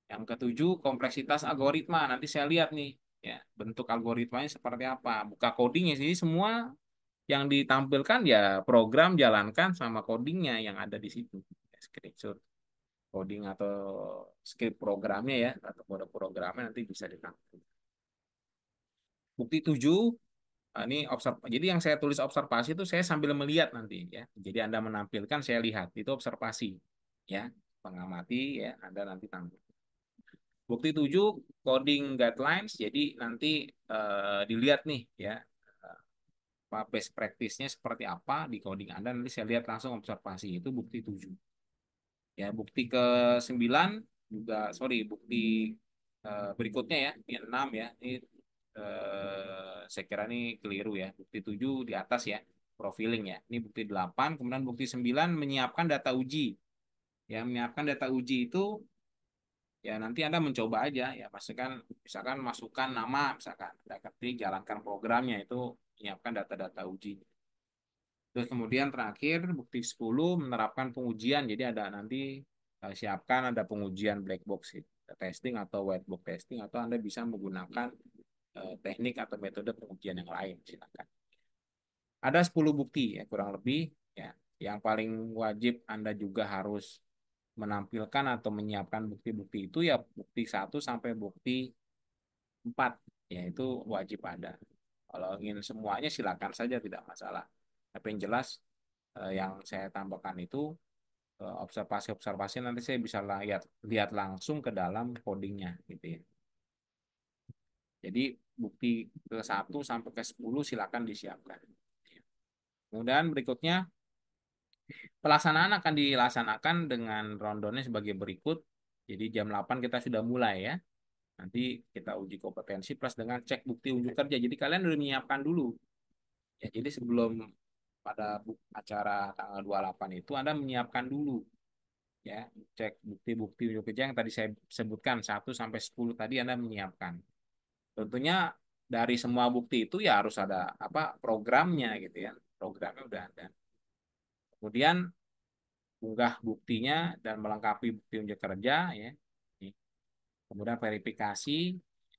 Yang ketujuh, kompleksitas algoritma. Nanti saya lihat nih, ya, bentuk algoritmanya seperti apa. Buka codingnya sih, semua yang ditampilkan ya program jalankan sama codingnya yang ada di situ. Ya, screenshot coding atau script programnya ya, atau kode programnya nanti bisa ditampilkan. Bukti tujuh, nah, ini jadi yang saya tulis observasi itu saya sambil melihat nanti ya. Jadi Anda menampilkan, saya lihat. Itu observasi ya, mengamati ya, Anda nanti tampil. Bukti 7 coding guidelines. Jadi nanti dilihat nih ya, best practice-nya seperti apa di coding Anda, nanti saya lihat langsung observasi. Itu bukti 7. Ya, bukti ke-9 juga, sorry, bukti berikutnya ya, ini 6 ya. Ini saya kira ini keliru ya. Bukti 7 di atas ya. profiling ya. Ini bukti 8, kemudian bukti 9 menyiapkan data uji. Ya, menyiapkan data uji itu ya nanti Anda mencoba aja ya, misalkan masukkan nama, misalkan Anda ketik jalankan programnya itu menyiapkan data-data uji. Terus kemudian terakhir bukti 10 menerapkan pengujian. Jadi ada nanti siapkan ada pengujian black box testing atau white box testing atau Anda bisa menggunakan teknik atau metode pengujian yang lain silakan. Ada 10 bukti ya kurang lebih ya. Yang paling wajib Anda juga harus menampilkan atau menyiapkan bukti-bukti itu ya bukti 1 sampai bukti 4 ya itu wajib ada. Kalau ingin semuanya silakan saja tidak masalah. Tapi yang jelas yang saya tambahkan itu observasi-observasi nanti saya bisa lihat lihat langsung ke dalam codingnya gitu ya. Jadi bukti ke 1 sampai ke 10 silakan disiapkan. Kemudian berikutnya pelaksanaan akan dilaksanakan dengan rundownnya sebagai berikut. Jadi jam 8 kita sudah mulai ya. Nanti kita uji kompetensi plus dengan cek bukti unjuk kerja. Jadi kalian udah menyiapkan dulu. Ya, jadi sebelum pada acara tanggal 28 itu Anda menyiapkan dulu ya, cek bukti-bukti unjuk kerja yang tadi saya sebutkan 1 sampai 10 tadi Anda menyiapkan. Tentunya dari semua bukti itu ya harus ada apa programnya gitu ya. Programnya udah ada. Kemudian unggah buktinya dan melengkapi bukti unjuk kerja ya. Kemudian verifikasi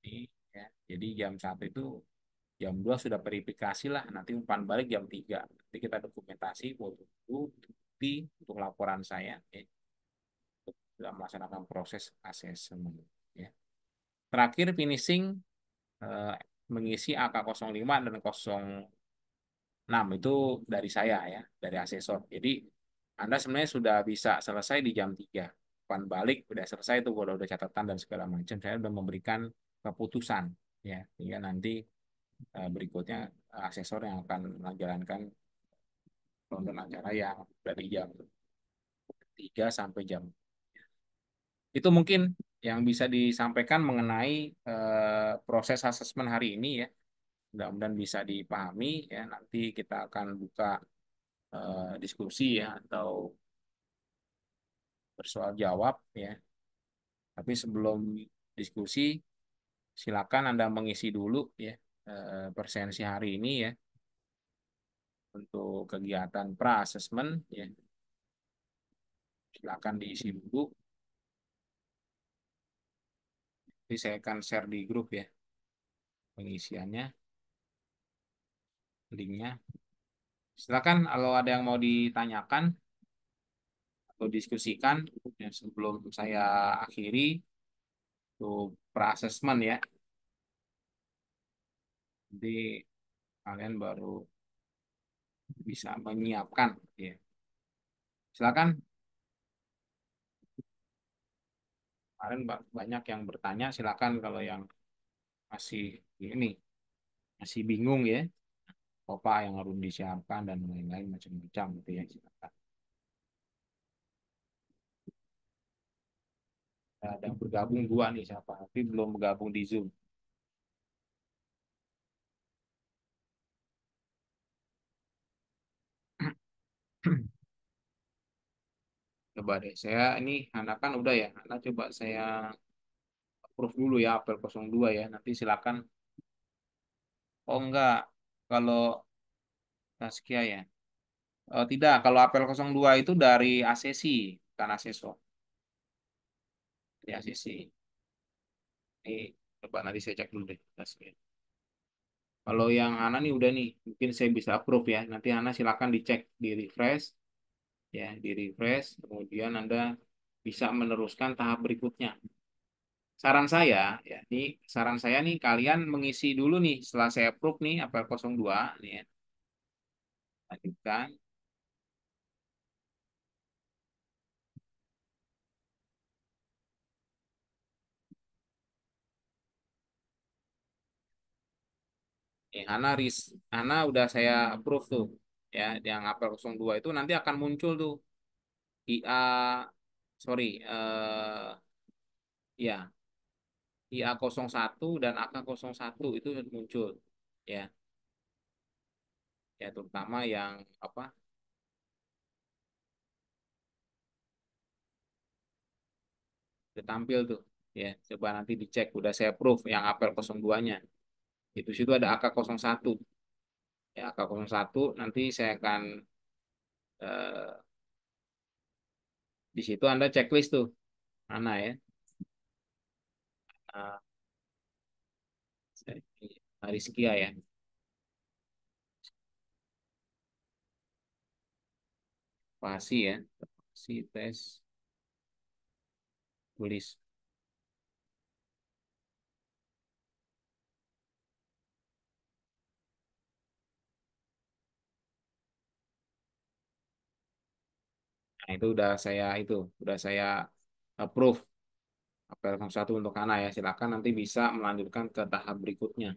ini ya. Jadi jam 1 itu jam 2 sudah verifikasi lah, nanti umpan balik jam 3. Nanti kita dokumentasi foto bukti untuk laporan saya ya. Untuk sudah melaksanakan proses asesmen ya. Terakhir finishing mengisi AK05 dan 06 itu dari saya ya, dari asesor. Jadi Anda sebenarnya sudah bisa selesai di jam 3. Umpan balik udah selesai itu udah catatan dan segala macam. Saya sudah memberikan keputusan ya. Hingga nanti berikutnya asesor yang akan menjalankan tonton acara yang dari jam 3 sampai jam. Itu mungkin yang bisa disampaikan mengenai proses asesmen hari ini ya. Mudah-mudahan bisa dipahami ya. Nanti kita akan buka diskusi ya atau bersoal jawab ya. Tapi sebelum diskusi silakan Anda mengisi dulu ya presensi hari ini ya untuk kegiatan pra-assessment ya. Silakan diisi dulu. Jadi saya akan share di grup ya pengisiannya, linknya. Silakan kalau ada yang mau ditanyakan atau diskusikan ya, sebelum saya akhiri untuk pra-assessment ya. Jadi kalian baru bisa menyiapkan ya. Silakan. Kalian banyak yang bertanya, silakan kalau yang masih ini masih bingung ya, apa yang harus disiapkan dan lain-lain macam-macam gitu ya. Silakan. Ada yang bergabung dua nih siapa, tapi belum bergabung di Zoom. Coba deh, saya ini anak kan udah ya, anak coba saya approve dulu ya apel 02 ya, nanti silakan. Oh enggak, kalau Taskia ya. Oh, tidak, kalau apel 02 itu dari ACC, bukan asesor. Dari ACC. Ini coba nanti saya cek dulu deh Taskia. Kalau yang Ana nih udah nih, mungkin saya bisa approve ya. Nanti Ana silakan dicek di refresh ya, di refresh. Kemudian Anda bisa meneruskan tahap berikutnya. Saran saya ya, nih saran saya nih kalian mengisi dulu nih setelah saya approve nih apel 02 nih ya. Lanjutkan. Ana udah saya approve tuh ya, yang apel 02 itu nanti akan muncul tuh IA sorry ya IA 01 dan AK 01 itu muncul ya. ya, terutama yang apa, udah tampil tuh ya, coba nanti dicek udah saya proof yang apel 02-nya itu, situ ada AK01 ya, AK01 nanti saya akan eh, di situ Anda checklist tuh mana ya. Nah, Rizkia ya, pasti ya, pasti tes tulis. Nah, itu udah saya approve apel 01 untuk Hana ya. Silakan nanti bisa melanjutkan ke tahap berikutnya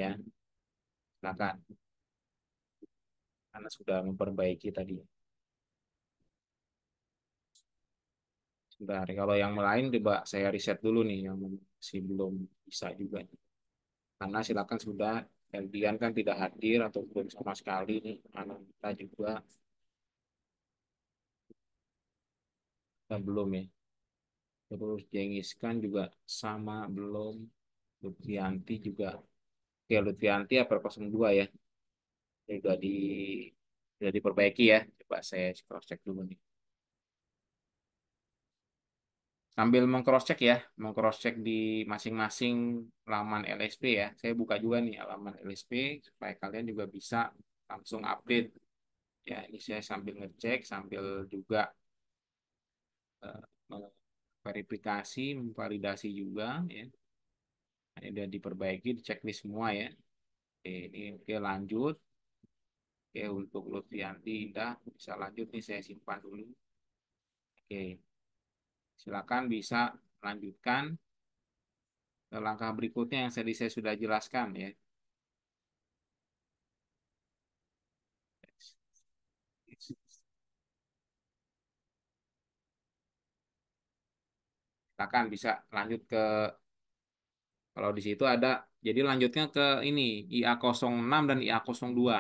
ya. Silakan. Karena sudah memperbaiki tadi. Sebentar, kalau yang lain coba saya riset dulu nih yang masih belum bisa juga. Karena silakan sudah, Dian kan tidak hadir atau belum sama sekali nih. Anak kita juga belum ya. Terus Jengis kan juga sama belum. Lutfianti juga. Oke, Lutfianti apa 02 ya. Sudah sudah diperbaiki ya. Coba saya cross check dulu nih. Sambil mengcross check ya, mengcross check di masing-masing laman LSP ya. Saya buka juga nih halaman LSP supaya kalian juga bisa langsung update. Ya, ini saya sambil ngecek, sambil juga verifikasi, memvalidasi juga ya. Nah, ini udah diperbaiki, diceklis semua ya. Oke, ini oke lanjut. Oke, untuk Lutfianti Indah bisa lanjut nih, saya simpan dulu. Oke, silakan bisa lanjutkan ke langkah berikutnya yang tadi saya sudah jelaskan ya. Silakan bisa lanjut ke, kalau di situ ada, jadi lanjutnya ke ini IA06 dan IA02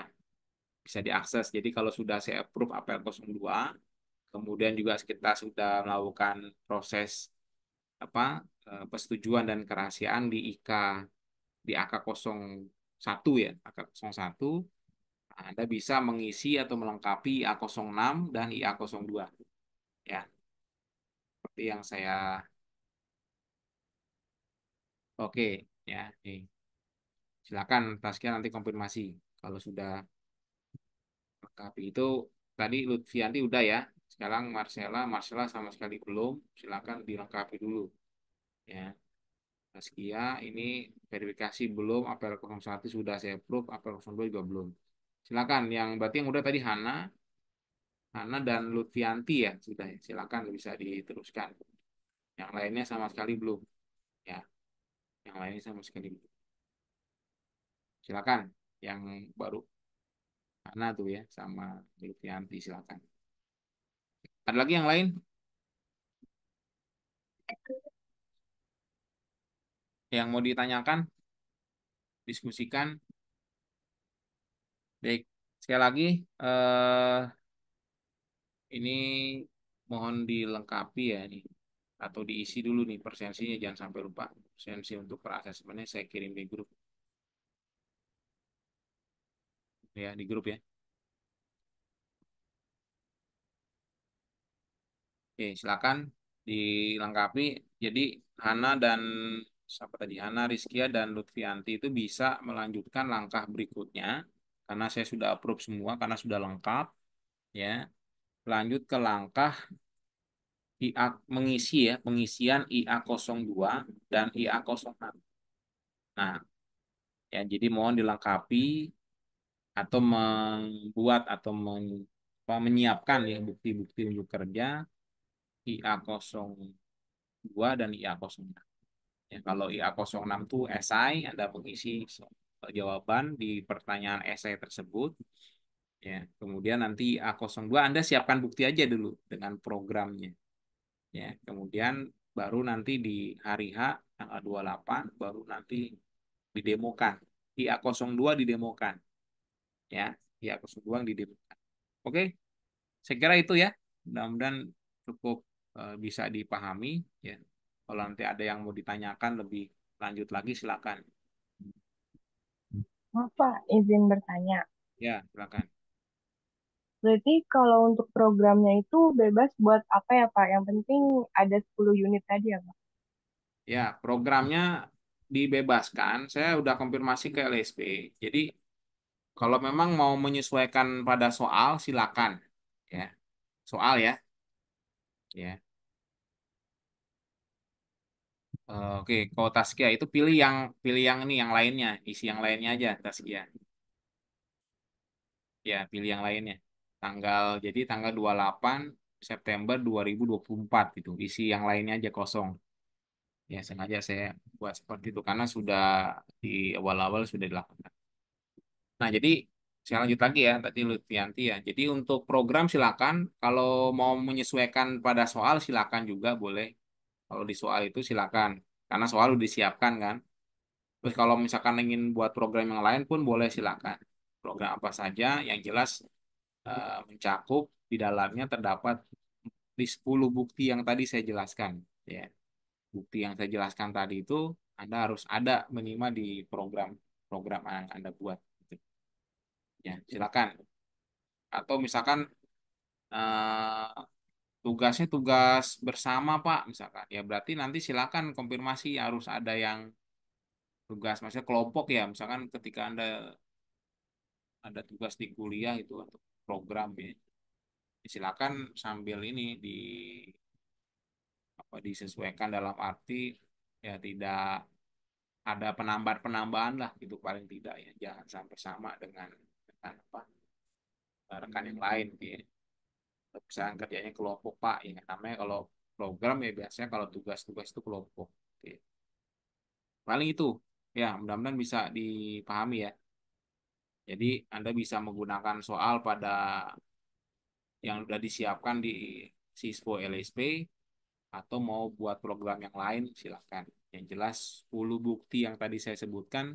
bisa diakses. Jadi kalau sudah saya approve APL 02, kemudian juga kita sudah melakukan proses apa, persetujuan dan kerahasiaan di di AK01 ya, AK01, Anda bisa mengisi atau melengkapi IA06 dan IA02 ya. Seperti yang saya, oke ya, nih. Silakan Taskia nanti konfirmasi kalau sudah lengkapi itu. Tadi Lutfianti udah ya. Sekarang Marcella sama sekali belum. Silakan dilengkapi dulu ya. Taskia ini verifikasi belum, apel 01 sudah saya approve, apel 02 juga belum. Silakan yang berarti yang udah tadi Hana dan Lutfianti ya sudah ya. Silakan bisa diteruskan. Yang lainnya sama sekali belum ya. Yang lainnya sama sekali belum. Silakan yang baru Hana tuh ya sama Lutfianti, silakan. Ada lagi yang lain yang mau ditanyakan, diskusikan? Baik, sekali lagi eh, ini mohon dilengkapi ya ini, atau diisi dulu nih persensinya, jangan sampai lupa. Persensi untuk perasesmennya saya kirim di grup ya, di grup ya. Oke, silakan dilengkapi. Jadi Hana dan siapa tadi, Hana, Rizkia dan Lutfianti itu bisa melanjutkan langkah berikutnya karena saya sudah approve semua karena sudah lengkap ya. Lanjut ke langkah IA, mengisi ya, pengisian IA02 dan IA06. Nah, ya jadi mohon dilengkapi atau membuat atau menyiapkan ya bukti-bukti untuk kerja IA02 dan IA06. Ya, kalau IA06 itu esai, Anda mengisi jawaban di pertanyaan esai tersebut. Ya, kemudian nanti IA02 Anda siapkan bukti aja dulu dengan programnya. Ya, kemudian baru nanti di hari H tanggal 28 baru nanti didemokan. IA02 didemokan. Ya, ya kesuburan di dibutuhkan. Oke, saya kira itu ya. Mudah-mudahan cukup bisa dipahami ya. Kalau nanti ada yang mau ditanyakan lebih lanjut lagi silakan. Maaf Pak, izin bertanya. Ya, silakan. Berarti kalau untuk programnya itu bebas buat apa ya Pak? Yang penting ada 10 unit tadi ya Pak? Ya, programnya dibebaskan. Saya udah konfirmasi ke LSP. Jadi kalau memang mau menyesuaikan pada soal silakan ya. Soal ya. Ya. Oke, kalau Taskia itu pilih yang ini yang lainnya, isi yang lainnya aja Taskia. Ya, pilih yang lainnya. Tanggal 28 September 2024 itu. Isi yang lainnya aja kosong. Ya, sengaja saya buat seperti itu karena sudah di awal-awal sudah dilakukan. Nah, jadi saya lanjut lagi ya, tadi Lutfianti ya. Jadi untuk program silakan, kalau mau menyesuaikan pada soal silakan juga boleh. Kalau di soal itu silakan, karena soal udah disiapkan kan. Terus kalau misalkan ingin buat program yang lain pun boleh silakan. Program apa saja yang jelas mencakup di dalamnya terdapat di 10 bukti yang tadi saya jelaskan. Ya, bukti yang saya jelaskan tadi itu Anda harus ada minimal di program program yang Anda buat. Ya, silakan. Atau misalkan eh, tugasnya tugas bersama Pak, misalkan. Ya berarti nanti silakan konfirmasi harus ada yang tugas, maksudnya kelompok ya. Misalkan ketika Anda ada tugas di kuliah itu untuk program ya, silakan sambil ini disesuaikan dalam arti ya tidak ada penambahan-penambahan lah gitu paling tidak ya. Jangan sampai sama dengan apa rekan yang lain gitu ya. Misalkan kerjanya kelompok Pak, ya namanya kalau program ya biasanya kalau tugas-tugas itu kelompok. Oke. Paling itu ya mudah-mudahan bisa dipahami ya. Jadi Anda bisa menggunakan soal pada yang sudah disiapkan di Siswo LSP atau mau buat program yang lain silakan. Yang jelas 10 bukti yang tadi saya sebutkan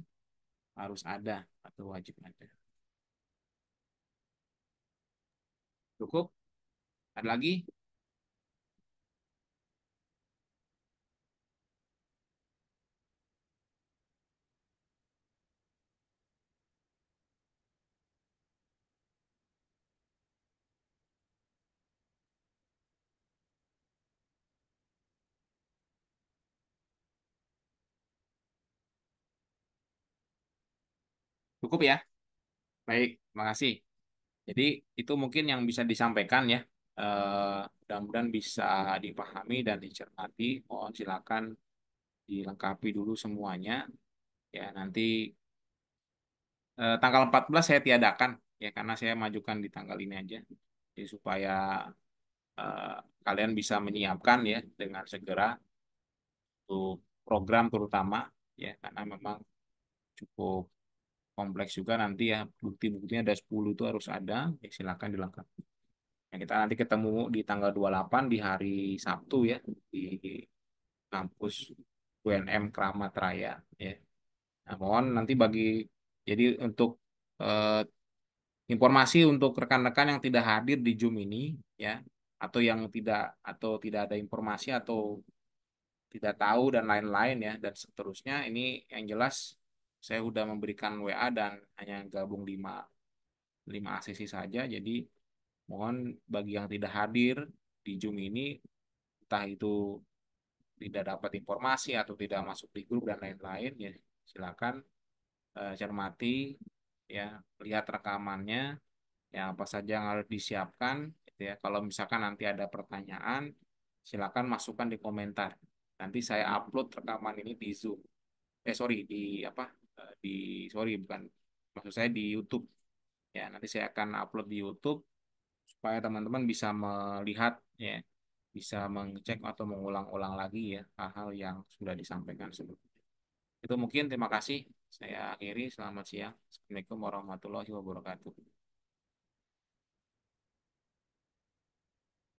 harus ada atau wajib ada. Cukup? Ada lagi? Cukup ya? Baik, terima kasih. Jadi itu mungkin yang bisa disampaikan ya. Mudah-mudahan bisa dipahami dan dicermati. Mohon silakan dilengkapi dulu semuanya. Ya, nanti tanggal 14 saya tiadakan ya karena saya majukan di tanggal ini aja. Jadi supaya eh, kalian bisa menyiapkan ya dengan segera untuk program terutama ya karena memang cukup kompleks juga nanti ya bukti-buktinya ada 10 itu harus ada ya silakan dilengkapi. Ya, kita nanti ketemu di tanggal 28 di hari Sabtu ya di kampus UNM Kramat Raya ya. Nah, mohon nanti jadi untuk eh, informasi untuk rekan-rekan yang tidak hadir di Zoom ini ya atau tidak ada informasi atau tidak tahu dan lain-lain ya dan seterusnya ini yang jelas saya sudah memberikan WA dan hanya gabung 5 sesi saja jadi mohon bagi yang tidak hadir di Zoom ini entah itu tidak dapat informasi atau tidak masuk di grup dan lain-lain ya silakan cermati ya lihat rekamannya ya apa saja yang harus disiapkan gitu ya. Kalau misalkan nanti ada pertanyaan, silakan masukkan di komentar. Nanti saya upload rekaman ini di Zoom. Sorry di apa? Di sorry bukan maksud saya di YouTube. Ya, nanti saya akan upload di YouTube supaya teman-teman bisa melihat ya, bisa mengecek atau mengulang-ulang lagi ya hal-hal yang sudah disampaikan sebelumnya. Itu mungkin terima kasih. Saya akhiri. Selamat siang. Assalamualaikum warahmatullahi wabarakatuh.